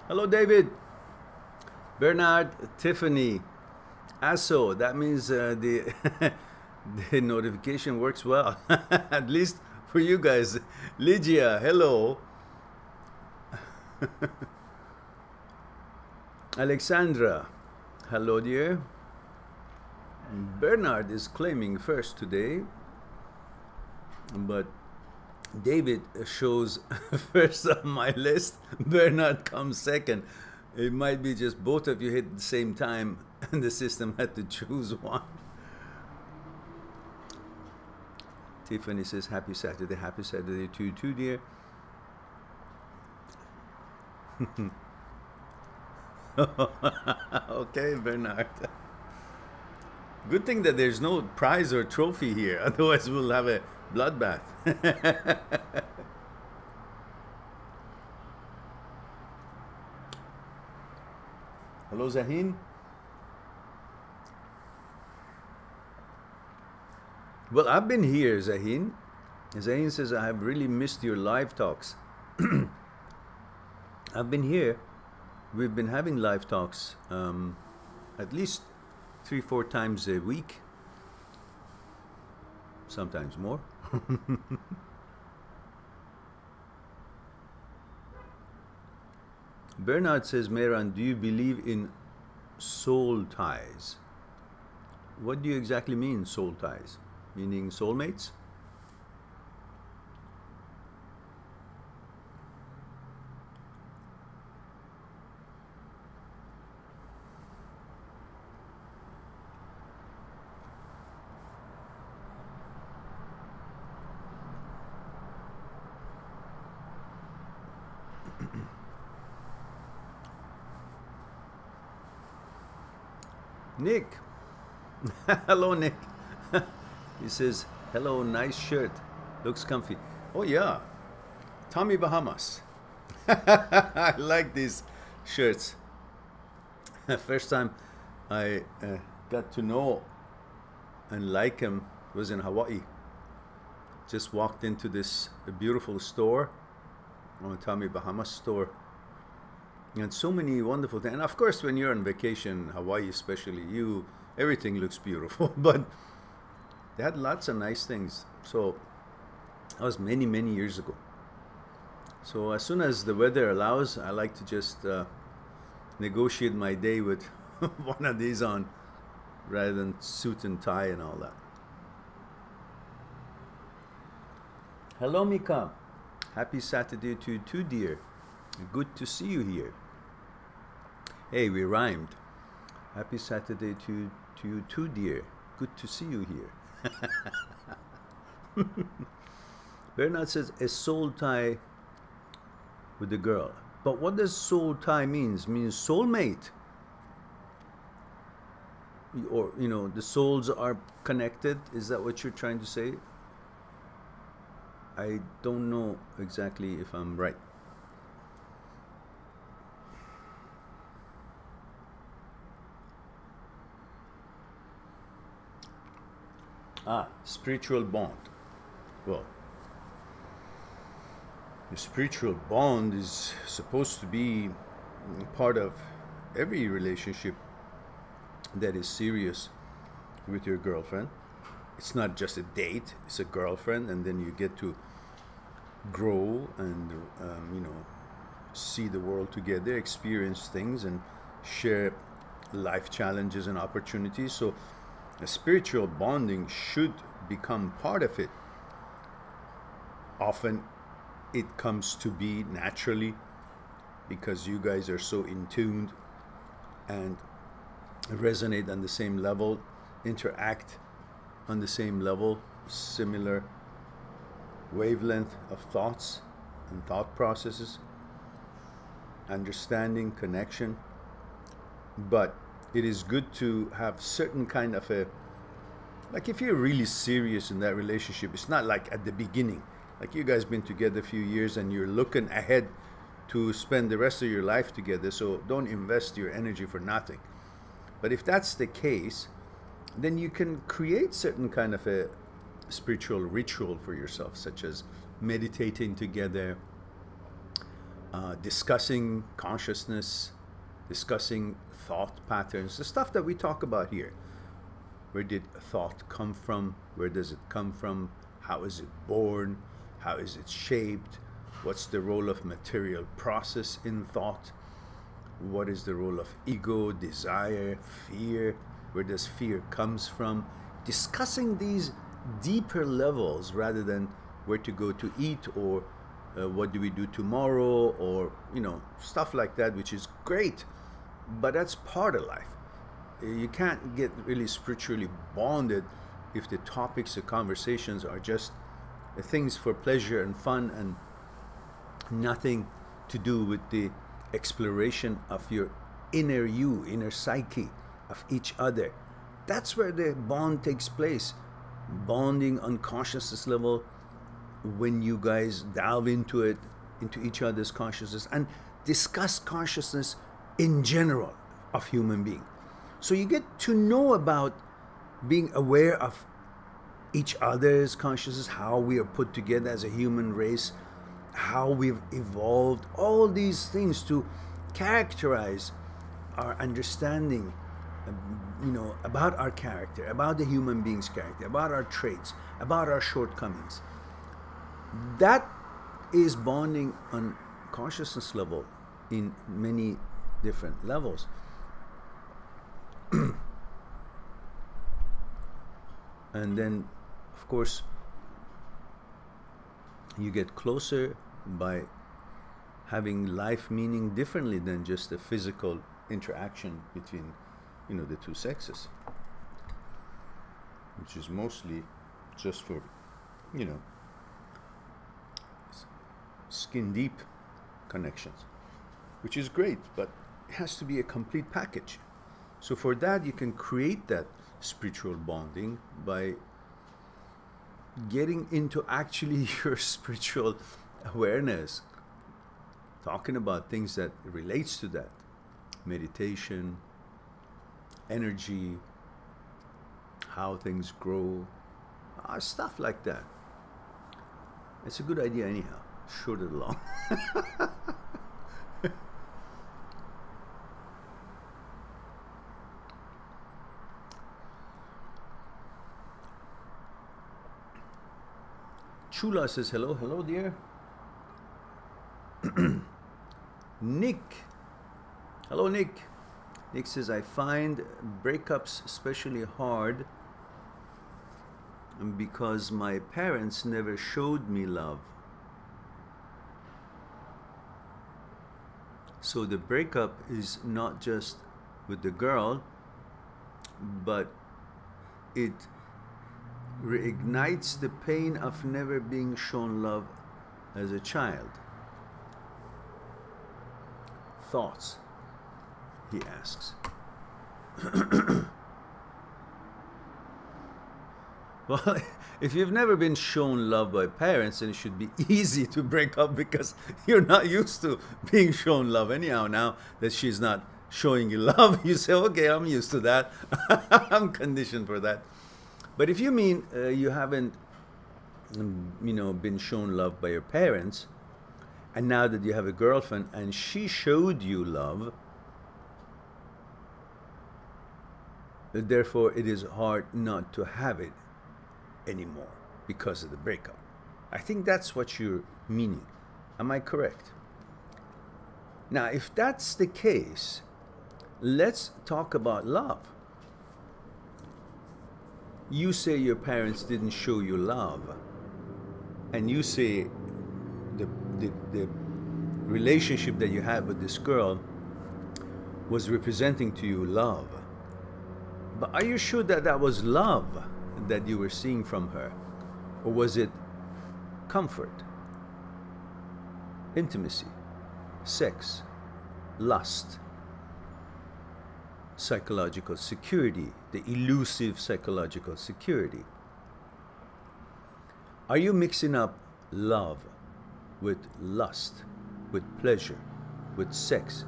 Hello, David. Bernard, Tiffany, Asso. That means the the notification works well, at least for you guys. Lygia, hello. Alexandra, hello, dear. Bernard is claiming first today, but David shows first on my list. Bernard comes second. It might be just both of you hit at the same time and the system had to choose one. Tiffany says, happy Saturday to you too, dear. Okay, Bernard. Good thing that there's no prize or trophy here, otherwise we'll have a bloodbath. Hello, Zahin. Well, I've been here, Zahin. Zahin says, I have really missed your live talks. I've been here. We've been having live talks at least 3-4 times a week, sometimes more. Bernard says, Mehran, do you believe in soul ties? What do you exactly mean, soul ties? Meaning soulmates? Nick. Hello, Nick. He says, hello, nice shirt. Looks comfy. Oh, yeah. Tommy Bahamas. I like these shirts. First time I got to know and like him was in Hawaii. Just walked into this beautiful store, Tommy Bahamas store. And so many wonderful things. And of course, when you're on vacation, Hawaii especially, everything looks beautiful. But they had lots of nice things. So that was many, many years ago. So as soon as the weather allows, I like to just negotiate my day with one of these on, rather than suit and tie and all that. Hello, Mika. Happy Saturday to you too, dear. Good to see you here. Hey, we rhymed. Happy Saturday to you too, dear. Good to see you here. Bernard says, a soul tie with the girl. But what does soul tie means? Means soulmate. Or, you know, the souls are connected. Is that what you're trying to say? I don't know exactly if I'm right. Spiritual bond. Well, the spiritual bond is supposed to be part of every relationship that is serious with your girlfriend. It's not just a date, it's a girlfriend, and then you get to grow and you know, see the world together, experience things, and share life challenges and opportunities. So a spiritual bonding should become part of it. Often it comes to be naturally because you guys are so in tune and resonate on the same level, interact on the same level, similar wavelength of thoughts and thought processes, understanding, connection. But it is good to have certain kind of a, like if you're really serious in that relationship, it's not like at the beginning, like you guys been together a few years and you're looking ahead to spend the rest of your life together, so don't invest your energy for nothing. But if that's the case, then you can create certain kind of a spiritual ritual for yourself, such as meditating together, discussing consciousness, discussing thought patterns, the stuff that we talk about here. Where did thought come from? Where does it come from? How is it born? How is it shaped? What's the role of material process in thought? What is the role of ego, desire, fear? Where does fear comes from? Discussing these deeper levels rather than where to go to eat or what do we do tomorrow, or stuff like that, which is great, but that's part of life. You can't get really spiritually bonded if the topics of conversations are just things for pleasure and fun and nothing to do with the exploration of your inner you, inner psyche, of each other. That's where the bond takes place. Bonding on consciousness level, when you guys delve into it, into each other's consciousness, and discuss consciousness in general of human being. So you get to know about being aware of each other's consciousness, how we are put together as a human race, how we've evolved, all these things to characterize our understanding, about our character, about the human being's character, about our traits, about our shortcomings. That is bonding on consciousness level in many different levels. And then, of course, you get closer by having life meaning differently than just a physical interaction between, the two sexes, which is mostly just for, skin deep connections, which is great, but it has to be a complete package. So for that, you can create that spiritual bonding by getting into actually your spiritual awareness, talking about things that relates to that, meditation, energy, how things grow, stuff like that. It's a good idea anyhow. Shoot it along. Chula says hello. Hello, dear. Nick. Hello, Nick. Nick says, I find breakups especially hard because my parents never showed me love. So the breakup is not just with the girl, but it reignites the pain of never being shown love as a child. Thoughts, he asks. Well, if you've never been shown love by parents, then it should be easy to break up because you're not used to being shown love anyhow. Now that she's not showing you love, you say, okay, I'm used to that. I'm conditioned for that. But if you mean you haven't, been shown love by your parents, and now that you have a girlfriend and she showed you love, therefore it is hard not to have it anymore because of the breakup. I think that's what you're meaning. Am I correct? Now, if that's the case, let's talk about love. You say your parents didn't show you love, and you say the relationship that you had with this girl was representing to you love. But are you sure that that was love that you were seeing from her? Or was it comfort, intimacy, sex, lust, psychological security, the elusive psychological security? Are you mixing up love with lust, with pleasure, with sex?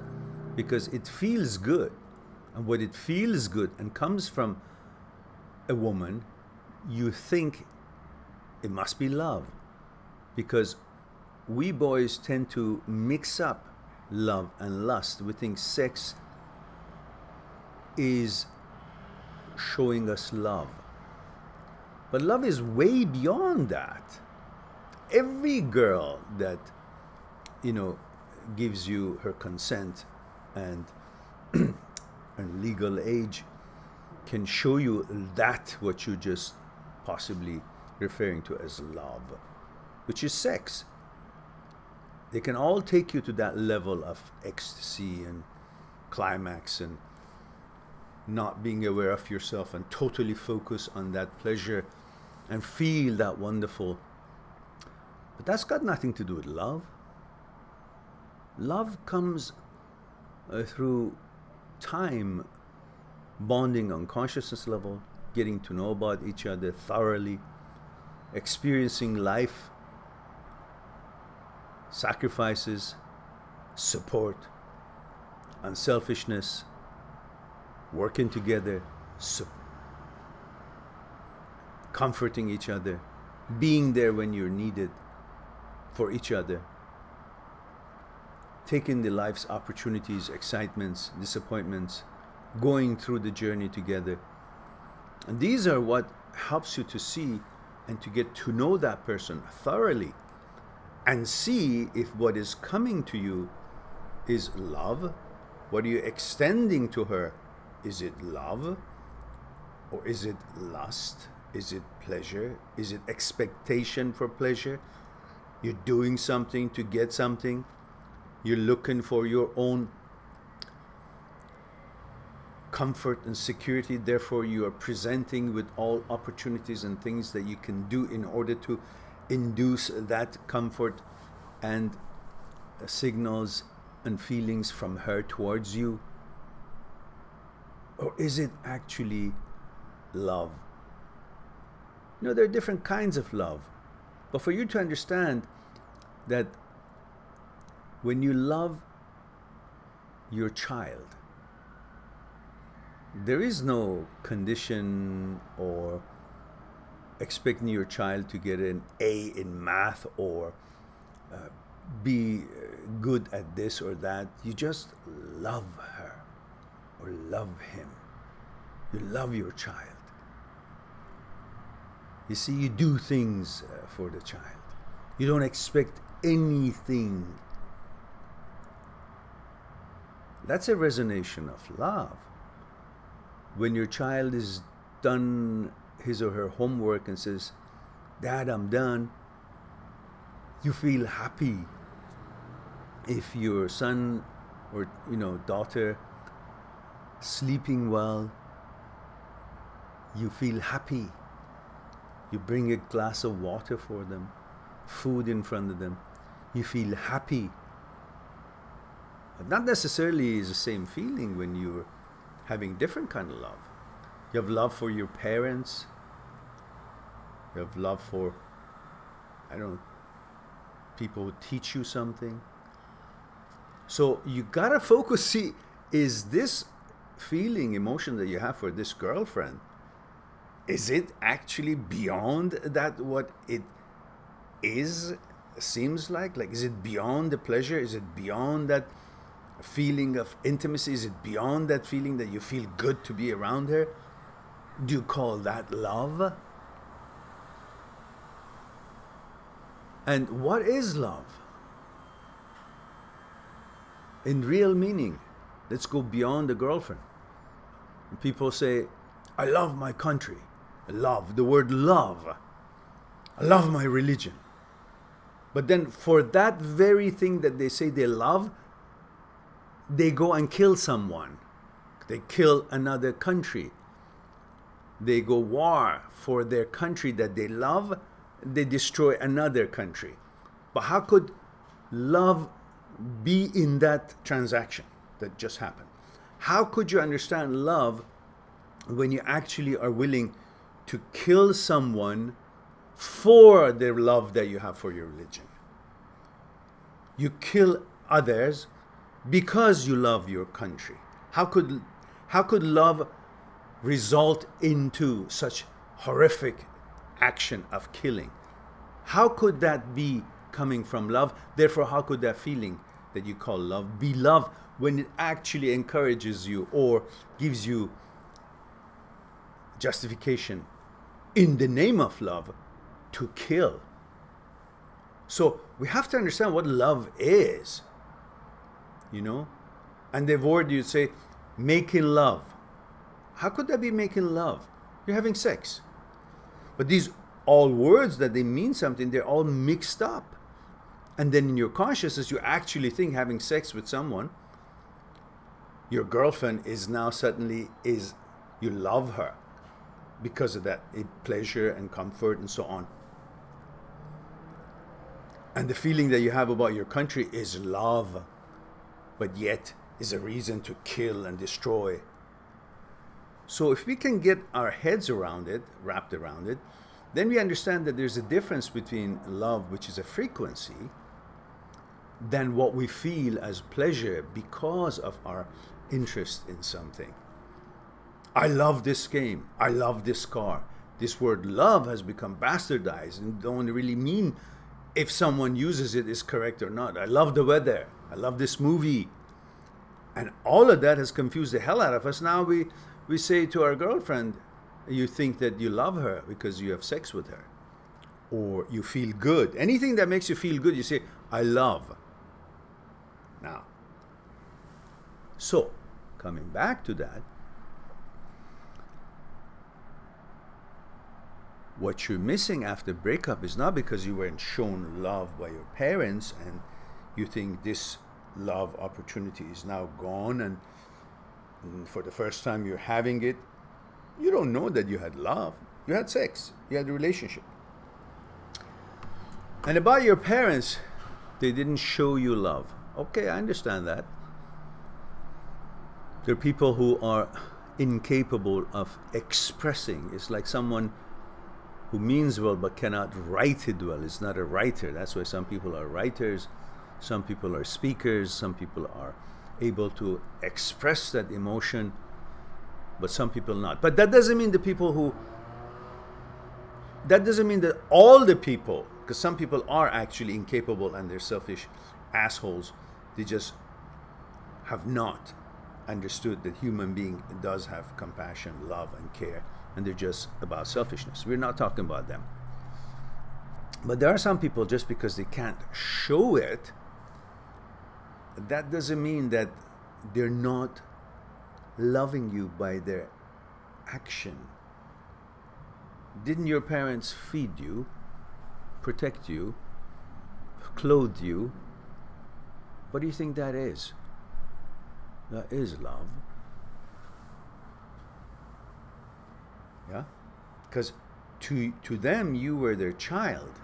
Because it feels good. And when it feels good and comes from a woman, you think it must be love. Because we boys tend to mix up love and lust. We think sex is showing us love. But love is way beyond that. Every girl that, gives you her consent and legal age can show you that what you just possibly referring to as love, which is sex. They can all take you to that level of ecstasy and climax and not being aware of yourself and totally focus on that pleasure and feel that wonderful. But that's got nothing to do with love. Love comes through time, bonding on consciousness level, getting to know about each other thoroughly, experiencing life, sacrifices, support, unselfishness, working together, comforting each other, being there when you're needed for each other, taking the life's opportunities, excitements, disappointments, going through the journey together. And these are what helps you to see and to get to know that person thoroughly and see if what is coming to you is love. What are you extending to her? Is it love? Or is it lust? Is it pleasure? Is it expectation for pleasure? You're doing something to get something. You're looking for your own comfort and security. Therefore, you are presenting with all opportunities and things that you can do in order to induce that comfort and signals and feelings from her towards you. Or is it actually love? There are different kinds of love. But for you to understand that when you love your child, there is no condition or expecting your child to get an A in math or be good at this or that. You just love her or love him. You love your child. You see, you do things for the child. You don't expect anything. That's a resonation of love. When your child is done his or her homework and says, "Dad, I'm done," you feel happy. If your son or daughter sleeping well, you feel happy. You bring a glass of water for them, food in front of them, you feel happy. But not necessarily is the same feeling when you're having different kind of love. You have love for your parents. You have love for, people who teach you something. So you gotta focus, see, is this feeling, emotion that you have for this girlfriend, is it actually beyond that what it seems like? Like, is it beyond the pleasure? Is it beyond that feeling of intimacy? Is it beyond that feeling that you feel good to be around her? Do you call that love? And what is love? In real meaning, let's go beyond the girlfriend. People say, "I love my country." Love, the word love. I love my religion. But then for that very thing that they say they love, they go and kill someone. They kill another country. They go war for their country that they love. They destroy another country. But how could love be in that transaction that just happened? How could you understand love when you actually are willing to kill someone for the love that you have for your religion? You kill others because you love your country. How could love result into such horrific action of killing? How could that be coming from love. Therefore, how could that feeling that you call love be love when it actually encourages you or gives you justification in the name of love to kill? So we have to understand what love is, you know. And the word you say, making love. How could that be making love? You're having sex. But these all words that they mean something, they're all mixed up. And then in your consciousness, you actually think having sex with someone, your girlfriend is now suddenly you love her because of that pleasure and comfort and so on. And the feeling that you have about your country is love, but yet is a reason to kill and destroy. So if we can get our heads around it, wrapped around it, then we understand that there's a difference between love, which is a frequency, than what we feel as pleasure because of our interest in something. I love this game. I love this car. This word love has become bastardized and don't really mean if someone uses it is correct or not. I love the weather. I love this movie. And all of that has confused the hell out of us. Now we say to our girlfriend, you think that you love her because you have sex with her. Or you feel good. Anything that makes you feel good, you say, I love. Now, so, coming back to that, what you're missing after breakup is not because you weren't shown love by your parents and you think this love opportunity is now gone and for the first time you're having it. You don't know that you had love. You had sex. You had a relationship. And about your parents, they didn't show you love. Okay, I understand that. There are people who are incapable of expressing. It's like someone who means well but cannot write it well. It's not a writer. That's why some people are writers, some people are speakers, some people are able to express that emotion, but some people not. But that doesn't mean that doesn't mean that all the people, because some people are actually incapable and they're selfish assholes. They just have not understood that human being does have compassion, love, and care, and they're just about selfishness. We're not talking about them. But there are some people, just because they can't show it, that doesn't mean that they're not loving you by their action. Didn't your parents feed you, protect you, clothe you? What do you think that is? That is love. Yeah? Because to them, you were their child.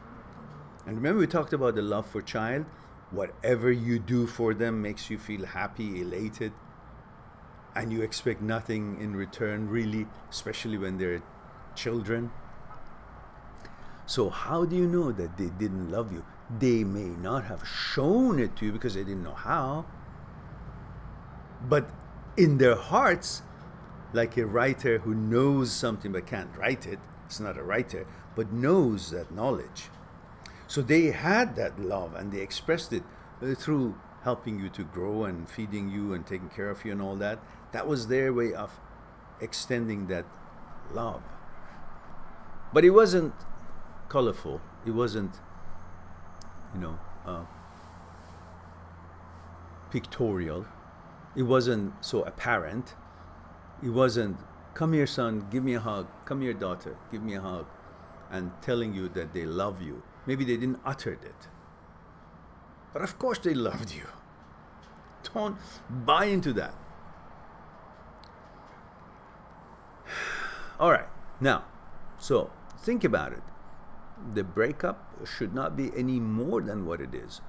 And remember we talked about the love for child? Whatever you do for them makes you feel happy, elated, and you expect nothing in return, really, especially when they're children. So how do you know that they didn't love you? They may not have shown it to you because they didn't know how. But in their hearts, like a writer who knows something but can't write it, it's not a writer, but knows that knowledge. So they had that love and they expressed it through helping you to grow and feeding you and taking care of you and all that. That was their way of extending that love. But it wasn't colorful. It wasn't, pictorial. It wasn't so apparent. It wasn't, come here, son, give me a hug. Come here, daughter, give me a hug. And telling you that they love you. Maybe they didn't utter it. But of course they loved you. Don't buy into that. All right. Now, so think about it. The breakup should not be any more than what it is.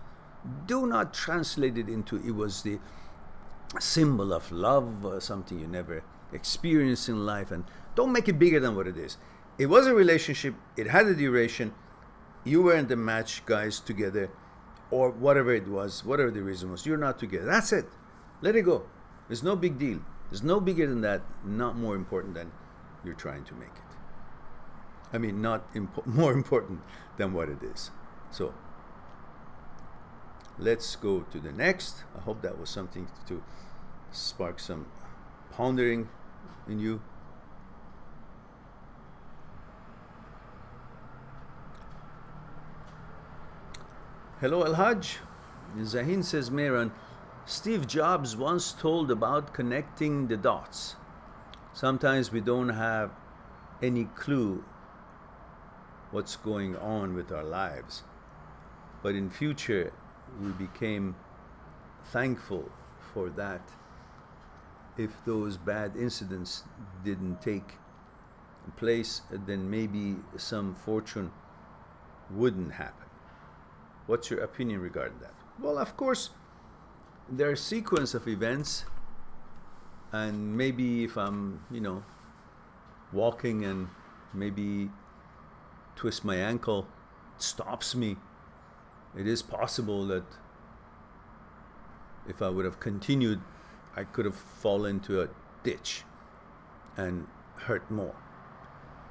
Do not translate it into it was the symbol of love, something you never experienced in life, and don't make it bigger than what it is. It was a relationship. It had a duration. You weren't the match guys together, or whatever it was, whatever the reason was. You're not together. That's it. Let it go. There's no big deal. There's no bigger than that, not more important than you're trying to make it. I mean, not more important than what it is. So Let's go to the next. I hope that was something to spark some pondering in you. Hello, Al-Hajj. Zahin says, Mehran, Steve Jobs once told about connecting the dots. Sometimes we don't have any clue what's going on with our lives, but in future we became thankful for that. If those bad incidents didn't take place, then maybe some fortune wouldn't happen. What's your opinion regarding that? Well, of course, there are a sequence of events, and maybe if I'm, walking and maybe twist my ankle, it stops me. It is possible that if I would have continued, I could have fallen into a ditch and hurt more.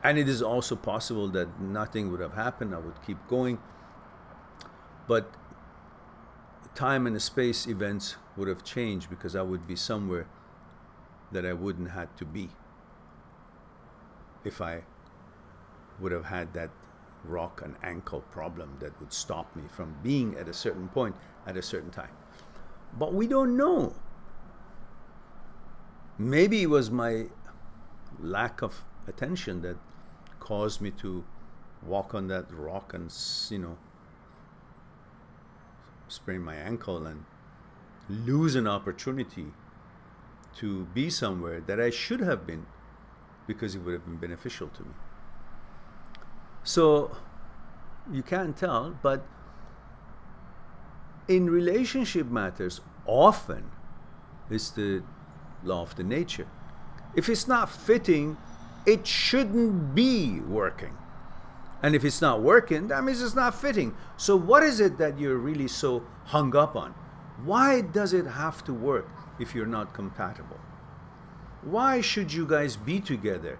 And it is also possible that nothing would have happened. I would keep going. But time and space events would have changed because I would be somewhere that I wouldn't have to be if I would have had that rock and ankle problem that would stop me from being at a certain point at a certain time. But we don't know. Maybe it was my lack of attention that caused me to walk on that rock and, sprain my ankle and lose an opportunity to be somewhere that I should have been, because it would have been beneficial to me. So you can't tell, but in relationship matters, often it's the law of the nature. If it's not fitting, it shouldn't be working. And if it's not working, that means it's not fitting. So what is it that you're really so hung up on? Why does it have to work if you're not compatible? Why should you guys be together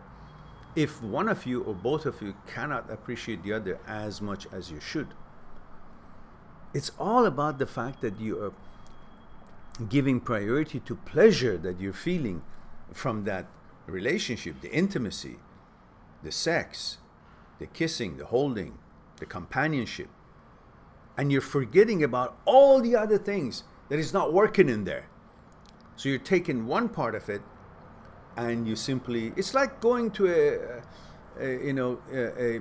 if one of you or both of you cannot appreciate the other as much as you should? It's all about the fact that you are giving priority to pleasure that you're feeling from that relationship, the intimacy, the sex, the kissing, the holding, the companionship. And you're forgetting about all the other things that is not working in there. So you're taking one part of it and you simply, it's like going to a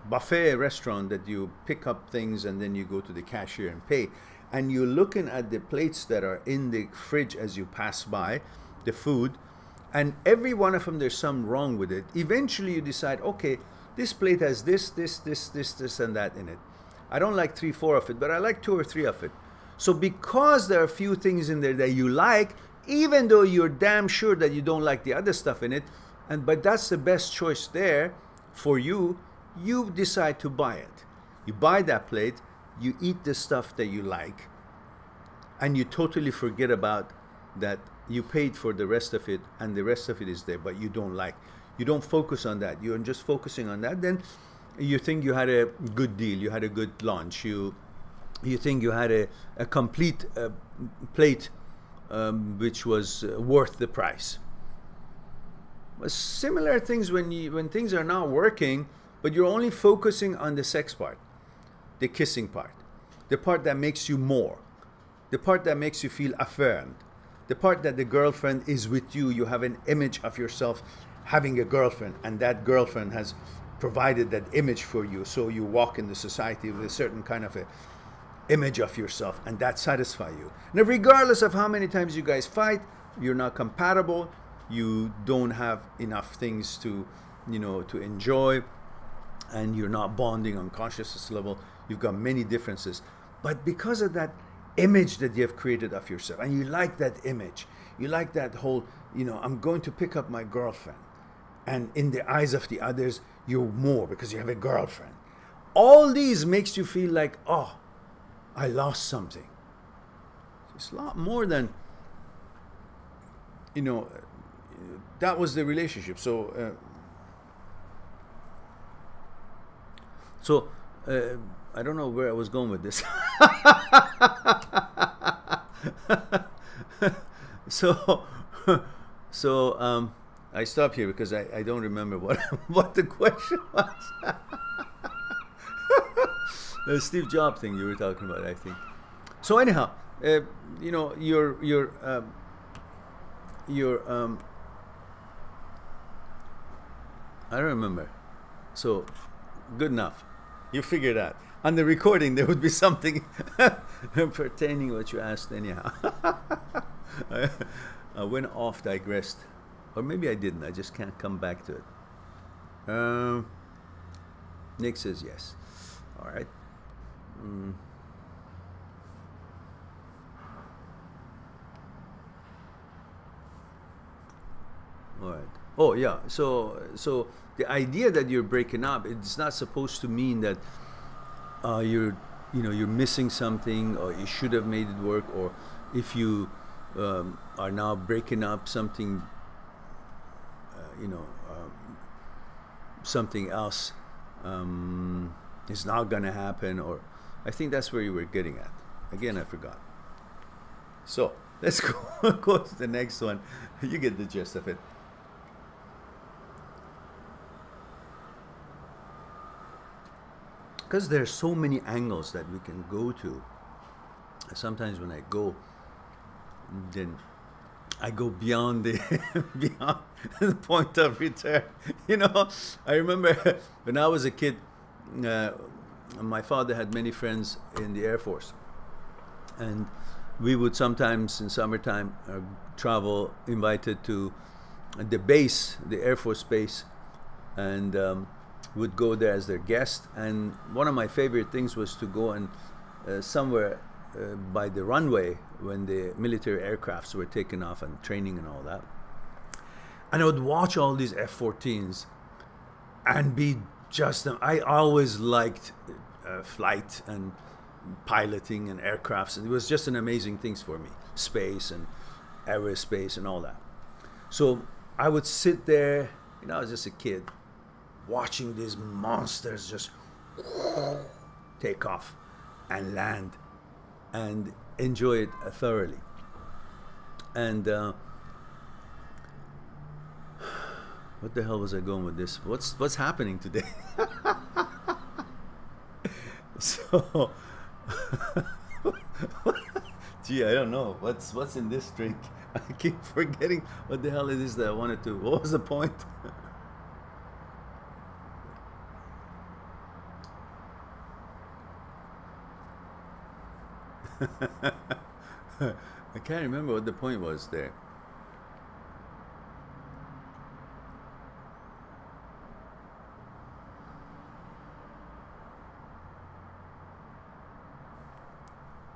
buffet restaurant that you pick up things and then you go to the cashier and pay. And you're looking at the plates that are in the fridge as you pass by, the food, and every one of them, there's something wrong with it. Eventually you decide, okay, this plate has this, and that in it. I don't like 3, 4 of it, but I like 2 or 3 of it. So because there are a few things in there that you like, even though you're damn sure that you don't like the other stuff in it, but that's the best choice there for you, you decide to buy it. You buy that plate, you eat the stuff that you like, and you totally forget about that you paid for the rest of it, and the rest of it is there, but you don't like. You don't focus on that. You're just focusing on that. Then you think you had a good deal. You had a good lunch. You think you had a complete plate which was worth the price. Similar things when things are not working, but you're only focusing on the sex part, the kissing part, the part that makes you more, the part that makes you feel affirmed, the part that the girlfriend is with you. You have an image of yourself having a girlfriend, and that girlfriend has provided that image for you, so you walk in the society with a certain kind of a image of yourself, and that satisfies you. Now, regardless of how many times you guys fight, you're not compatible, you don't have enough things to enjoy, and you're not bonding on consciousness level. You've got many differences, but because of that image that you have created of yourself, and you like that image, you like that whole, I'm going to pick up my girlfriend, and in the eyes of the others, you're more because you have a girlfriend. All these makes you feel like, oh, I lost something. It's a lot more than, that was the relationship. So, I don't know where I was going with this. So, so I stop here because I don't remember what what the question was. The Steve Jobs thing you were talking about, I think. So anyhow, you know, I don't remember. So good enough. You figured out. On the recording, there would be something pertaining what you asked anyhow. I went off, digressed. Or maybe I didn't. I just can't come back to it. Nick says yes. All right. All right. Oh yeah. So the idea that you're breaking up, it's not supposed to mean that you're missing something, or you should have made it work, or if you are now breaking up something, something else is not gonna happen, or I think that's where you were getting at. Again, I forgot. So let's go to the next one. You get the gist of it. Because there's so many angles that we can go to. Sometimes when I go, then I go beyond the beyond the point of return. I remember when I was a kid, my father had many friends in the Air Force, and we would sometimes in summertime travel, invited to the base, the Air Force base, and would go there as their guest. And one of my favorite things was to go and somewhere by the runway when the military aircrafts were taken off and training and all that. And I would watch all these F-14s and be just, I always liked flight and piloting and aircrafts, and it was just an amazing things for me, space and aerospace and all that. So I would sit there, I was just a kid, watching these monsters just take off and land and enjoy it thoroughly. And what the hell was I going with this? What's happening today? So gee, I don't know what's in this drink. I keep forgetting what the hell it is that I wanted to. What was the point? I can't remember what the point was there.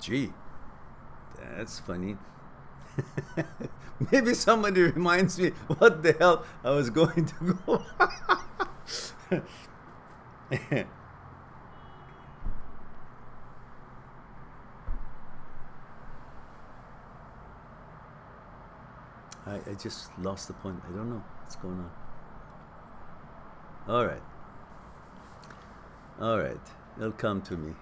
Gee, that's funny. Maybe somebody reminds me what the hell I was going to go. I just lost the point. I don't know what's going on. All right. All right. It'll come to me.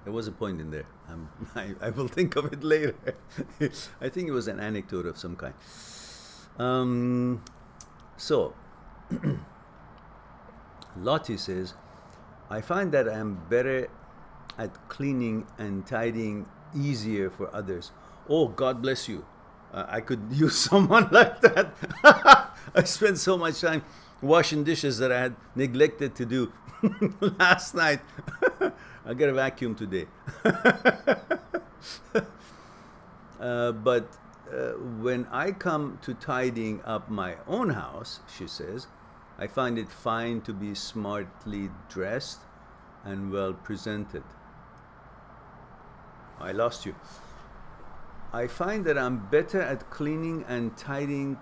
There was a point in there. I will think of it later. I think it was an anecdote of some kind. So, Lottie says, I find that I'm better at cleaning and tidying easier for others. Oh, God bless you. I could use someone like that. I spent so much time washing dishes that I had neglected to do last night. I got a vacuum today. But when I come to tidying up my own house, she says, I find it fine to be smartly dressed and well presented. I lost you. I find that I'm better at cleaning and tidying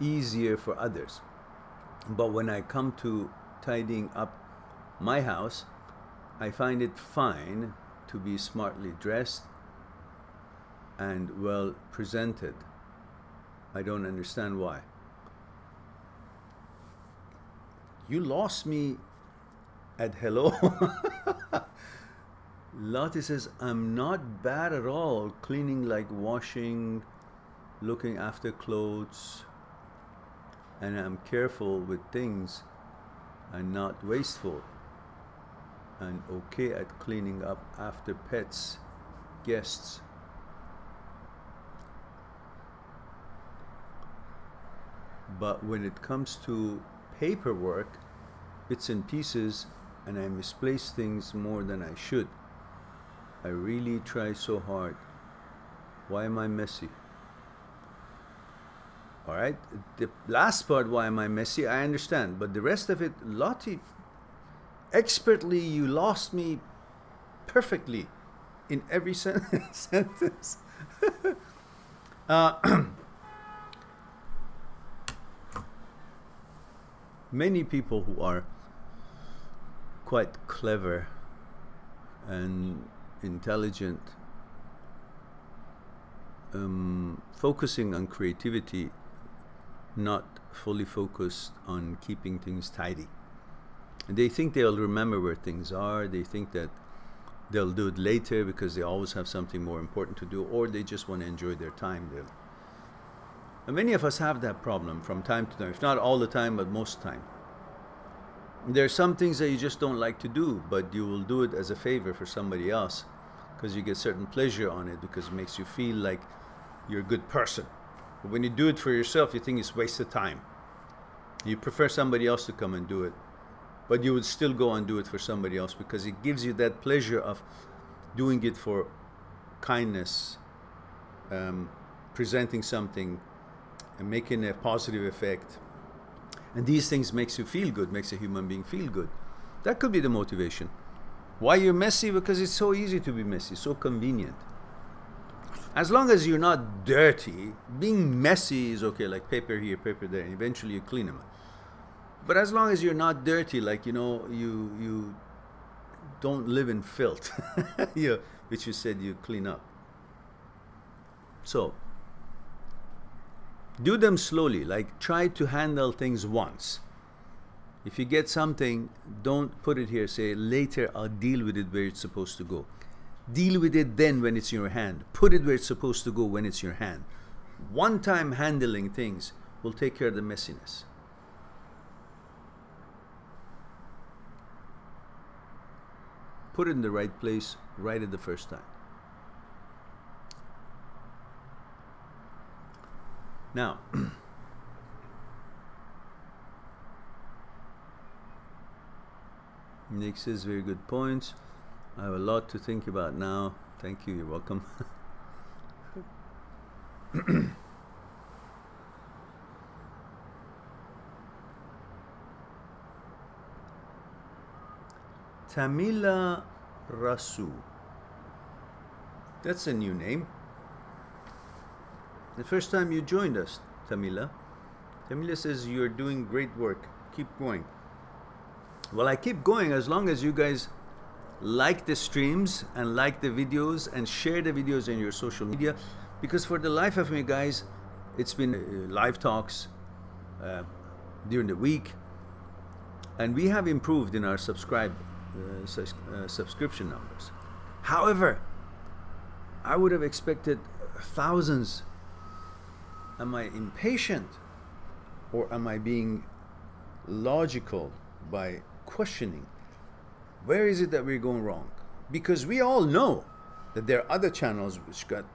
easier for others. But when I come to tidying up my house, I find it fine to be smartly dressed and well presented. I don't understand why. You lost me at hello. Lottie says, I'm not bad at all. Cleaning, like washing, looking after clothes, and I'm careful with things and not wasteful, and okay at cleaning up after pets, guests. But when it comes to paperwork, bits and pieces, and I misplace things more than I should. I really try so hard. Why am I messy? All right, the last part, why am I messy, I understand. But the rest of it, Lottie, expertly, you lost me perfectly in every sentence. Many people who are quite clever and intelligent, focusing on creativity, not fully focused on keeping things tidy. And they think they'll remember where things are, they think that they'll do it later because they always have something more important to do, or they just want to enjoy their time there. And many of us have that problem from time to time, if not all the time, but most time. There are some things that you just don't like to do, but you will do it as a favor for somebody else because you get certain pleasure on it, because it makes you feel like you're a good person. But when you do it for yourself, you think it's a waste of time. You prefer somebody else to come and do it, but you would still go and do it for somebody else because it gives you that pleasure of doing it for kindness, presenting something and making a positive effect. And these things makes you feel good, makes a human being feel good. That could be the motivation. Why you're messy? Because it's so easy to be messy, so convenient. As long as you're not dirty, being messy is okay, like paper here, paper there, and eventually you clean them. But as long as you're not dirty, like, you know, you don't live in filth, which you said you clean up. So, do them slowly, like try to handle things once. If you get something, don't put it here, say later I'll deal with it where it's supposed to go. Deal with it then when it's in your hand. Put it where it's supposed to go when it's in your hand. One time handling things will take care of the messiness. Put it in the right place right at the first time. Now, Nick says very good points. I have a lot to think about now. Thank you, you're welcome. Tamila Rasu. That's a new name. The first time you joined us, Tamila. Tamila says you're doing great work. Keep going. Well, I keep going as long as you guys like the streams and like the videos and share the videos in your social media, because for the life of me, guys, it's been live talks during the week, and we have improved in our subscription numbers. However, I would have expected thousands. Am I impatient, or am I being logical by questioning? Where is it that we're going wrong? Because we all know that there are other channels which got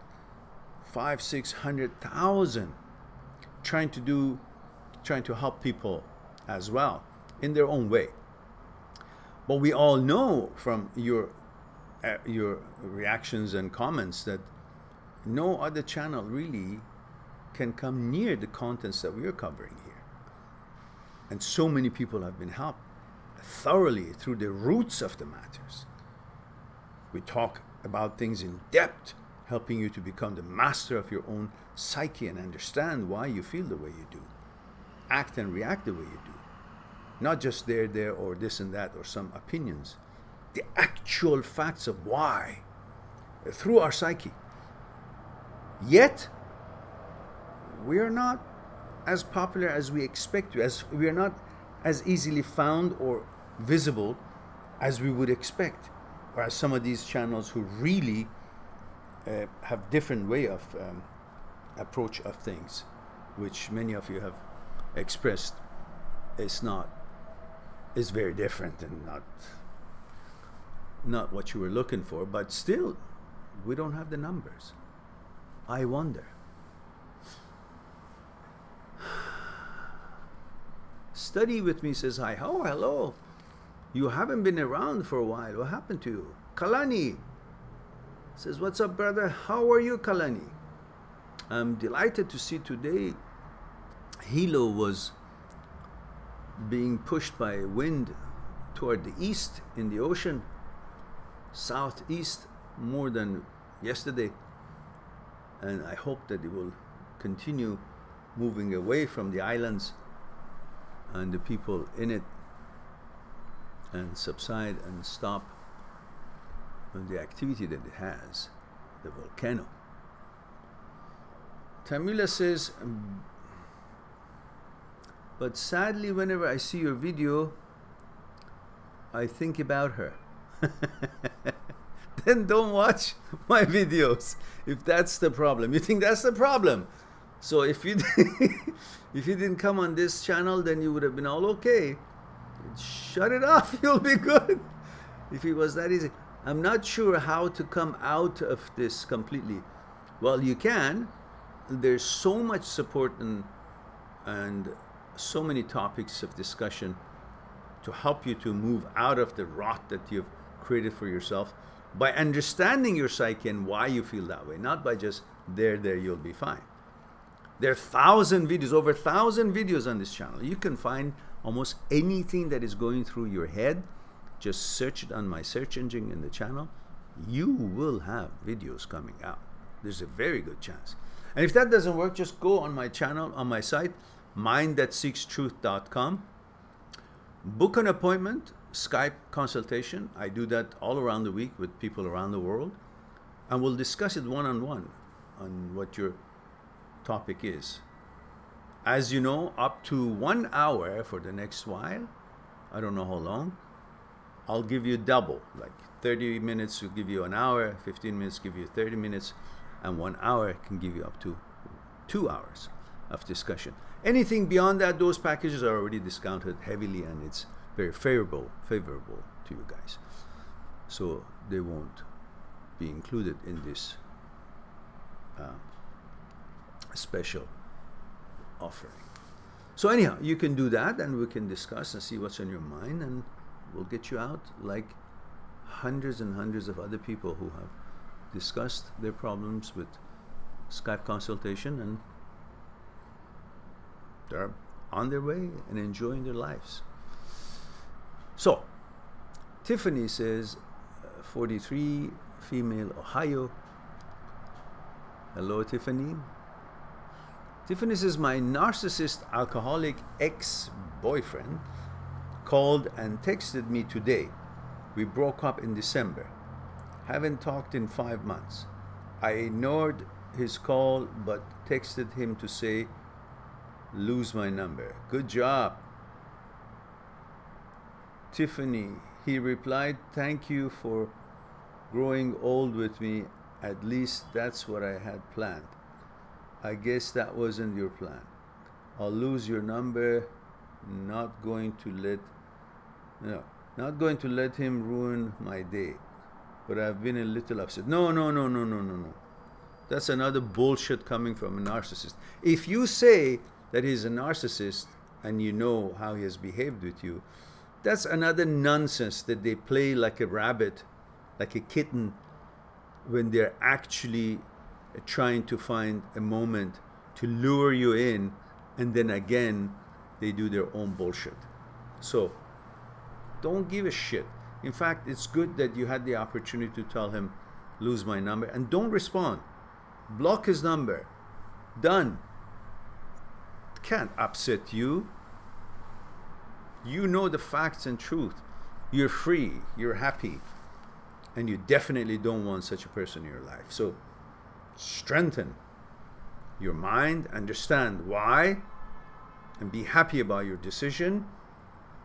500,000-600,000 trying to help people as well in their own way. But we all know from your reactions and comments that no other channel really can come near the contents that we are covering here. And so many people have been helped thoroughly through the roots of the matters. We talk about things in depth, helping you to become the master of your own psyche and understand why you feel the way you do, act and react the way you do. Not just there, or this and that, or some opinions. The actual facts of why, through our psyche. Yet, we are not as popular as we expect to, as we are not as easily found or visible as we would expect, or as some of these channels who really have different way of approach of things, which many of you have expressed is very different and not what you were looking for. But still, we don't have the numbers. I wonder. Study with me says hi. Oh, hello. You haven't been around for a while. What happened to you? Kalani says, what's up, brother? How are you, Kalani? I'm delighted to see today Hilo was being pushed by wind toward the east in the ocean, southeast, more than yesterday. And I hope that it will continue moving away from the islands and the people in it, and subside and stop the activity that it has, the volcano. Tamila says, but sadly, whenever I see your video, I think about her. Then don't watch my videos if that's the problem. You think that's the problem? So if you if you didn't come on this channel, then you would have been all okay. Shut it off, you'll be good. If it was that easy. I'm not sure how to come out of this completely. Well, you can. There's so much support and so many topics of discussion to help you to move out of the rot that you've created for yourself by understanding your psyche and why you feel that way, not by just there, you'll be fine. There are 1,000 videos, over 1,000 videos on this channel. You can find almost anything that is going through your head. Just search it on my search engine in the channel. You will have videos coming out. There's a very good chance. And if that doesn't work, just go on my channel, on my site, mindthatseekstruth.com. Book an appointment, Skype consultation. I do that all around the week with people around the world. And we'll discuss it one-on-one on what your topic is. As you know, up to 1 hour for the next while, I don't know how long, I'll give you double, like 30 minutes will give you an hour, 15 minutes give you 30 minutes, and 1 hour can give you up to 2 hours of discussion. Anything beyond that, those packages are already discounted heavily, and it's very favorable to you guys. So they won't be included in this special offering. So anyhow, you can do that, and we can discuss and see what's on your mind, and we'll get you out like hundreds and hundreds of other people who have discussed their problems with Skype consultation, and they're on their way and enjoying their lives. So Tiffany says, 43, female, Ohio. Hello, Tiffany. Tiffany says, my narcissist alcoholic ex-boyfriend called and texted me today. We broke up in December. Haven't talked in 5 months. I ignored his call but texted him to say, lose my number. Good job. Tiffany, he replied, thank you for growing old with me. At least that's what I had planned. I guess that wasn't your plan. I'll lose your number. Not going to let him ruin my day. But I've been a little upset. No. That's another bullshit coming from a narcissist. If you say that he's a narcissist and you know how he has behaved with you, that's another nonsense that they play like a rabbit, like a kitten, when they're actually trying to find a moment to lure you in, and then again they do their own bullshit. So don't give a shit. In fact, it's good that you had the opportunity to tell him, lose my number, and don't respond. Block his number. Done. Can't upset you. You know the facts and truth. You're free, you're happy, and you definitely don't want such a person in your life. So strengthen your mind, understand why, and be happy about your decision.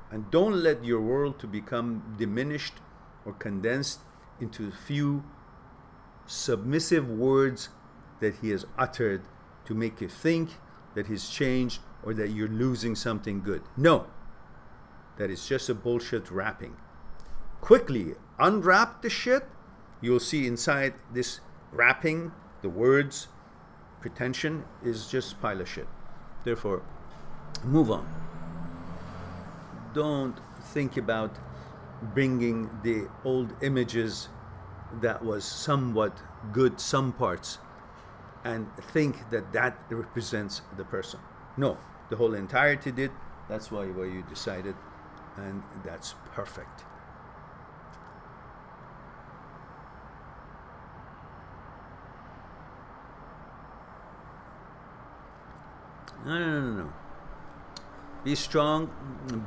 And don't let your world to become diminished or condensed into a few submissive words that he has uttered to make you think that he's changed or that you're losing something good. No, that is just a bullshit wrapping. Quickly unwrap the shit. You'll see inside this wrapping, the words, pretension is just pile of shit. Therefore, move on. Don't think about bringing the old images that was somewhat good, some parts, and think that that represents the person. No, the whole entirety did. That's why you decided, and that's perfect. No. Be strong,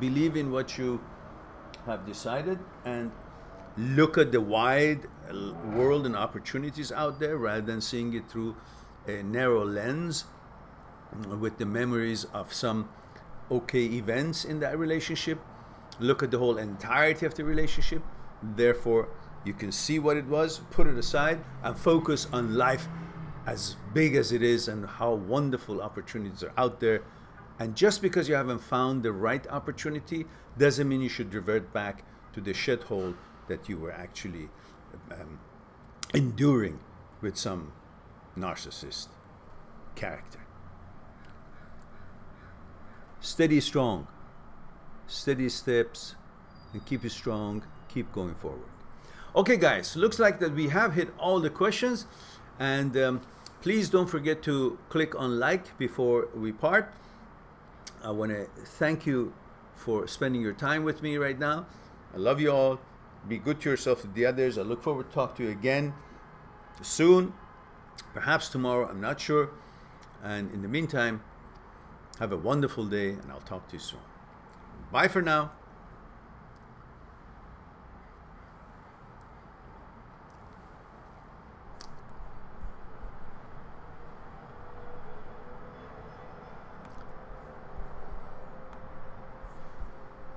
believe in what you have decided, and look at the wide world and opportunities out there rather than seeing it through a narrow lens with the memories of some okay events in that relationship. Look at the whole entirety of the relationship. Therefore, you can see what it was, put it aside, and focus on life as big as it is and how wonderful opportunities are out there. And just because you haven't found the right opportunity doesn't mean you should revert back to the shithole that you were actually enduring with some narcissist character. Steady, strong, steady steps, and keep it strong, keep going forward. Okay guys, looks like that we have hit all the questions, and please don't forget to click on like before we part. I want to thank you for spending your time with me right now. I love you all. Be good to yourself and the others. I look forward to talk to you again soon, perhaps tomorrow, I'm not sure. And in the meantime, have a wonderful day, and I'll talk to you soon. Bye for now.